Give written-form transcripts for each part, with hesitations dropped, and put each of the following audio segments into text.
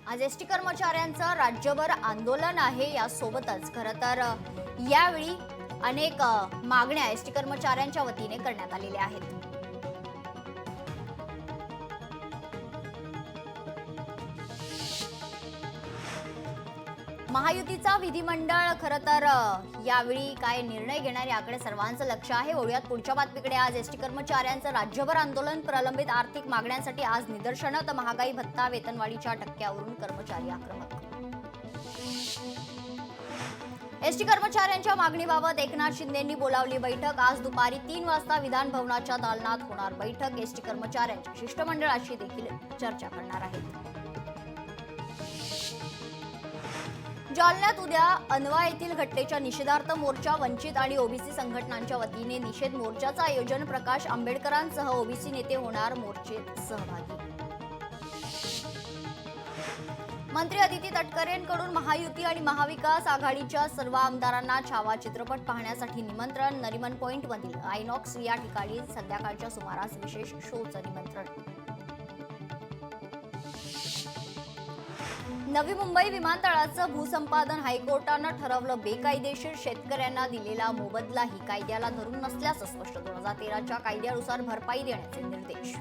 आज एसटी कर्मचाऱ्यांचं राज्यभर आंदोलन आहे। यासोबतच खरं तर यावेळी अनेक मागण्या एसटी कर्मचाऱ्यांच्या वतीने करण्यात आलेल्या आहेत। महायुतीचा विधिमंडळ खरं तर यावेळी काय निर्णय घेणार याकडे सर्वांचं लक्ष आहे। वळूयात पुढच्या बातमीकडे। आज एसटी कर्मचाऱ्यांचं राज्यभर आंदोलन, प्रलंबित आर्थिक मागण्यांसाठी आज निदर्शनं, तर महागाई भत्ता, वेतनवाढीच्या टक्क्यावरून कर्मचारी आक्रमक। एसटी कर्मचाऱ्यांच्या मागणीबाबत एकनाथ शिंदेंनी बोलावली बैठक। आज दुपारी 3 वाजता विधान भवनाच्या दालनात होणार बैठक। एसटी कर्मचाऱ्यांच्या शिष्टमंडळाशी देखील चर्चा करणार आहेत। जालन्यात उद्या अनवा येथील घटनेच्या निषेधार्थ मोर्चा, वंचित आणि ओबीसी संघटनांच्या वतीने निषेध मोर्चाचं आयोजन। प्रकाश आंबेडकरांसह ओबीसी नेते होणार मोर्चेत सहभागी। मंत्री अदिती तटकरेंकडून महायुती आणि महाविकास आघाडीच्या सर्व आमदारांना छावा चित्रपट पाहण्यासाठी निमंत्रण। नरिमन पॉइंट मधील आयनॉक्स या ठिकाणी संध्याकाळच्या सुमारास विशेष शोचं निमंत्रण। नवी मुंबई विमानतळाचं भूसंपादन हायकोर्टानं ठरवलं बेकायदेशीर। शेतकऱ्यांना दिलेला मोबदलाही कायद्याला धरून नसल्याचं स्पष्ट। 2013च्या कायद्यानुसार भरपाई देण्याचे निर्देश।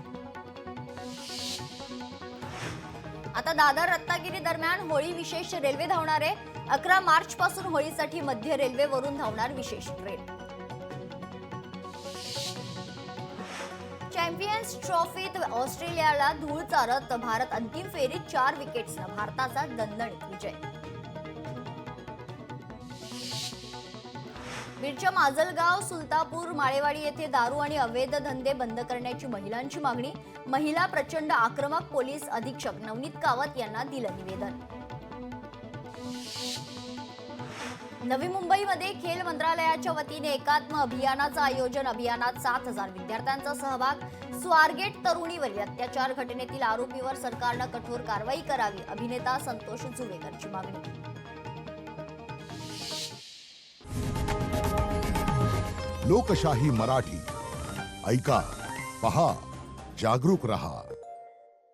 आता दादर रत्नागिरी दरम्यान होळी विशेष रेल्वे धावणार आहे। 11 मार्च पासून होळीसाठी मध्य रेल्वेवरून धावणार विशेष ट्रेन। चॅम्पियन्स ट्रॉफीत ऑस्ट्रेलियाला धूळ चारत भारत अंतिम फेरीत 4 विकेट्सनं भारताचा दणदणीत विजय। बीडच्या माजलगाव, सुलतापूर, माळेवाडी येथे दारू आणि अवैध धंदे बंद करण्याची महिलांची मागणी। महिला प्रचंड आक्रमक, पोलीस अधीक्षक नवनीत कावत यांना दिलं निवेदन। नवी मुंबईमध्ये खेल मंत्रालयाच्या वतीने एकात्म अभियानाचं आयोजन। अभियानात 7,000 विद्यार्थ्यांचा सहभाग। स्वारगेट तरुणीवरील अत्याचार घटनेतील आरोपीवर सरकारनं कठोर कारवाई करावी, अभिनेता संतोष जुवेकरची मागणी। लोकशाही मराठी ऐका, पहा, जागरूक रहा।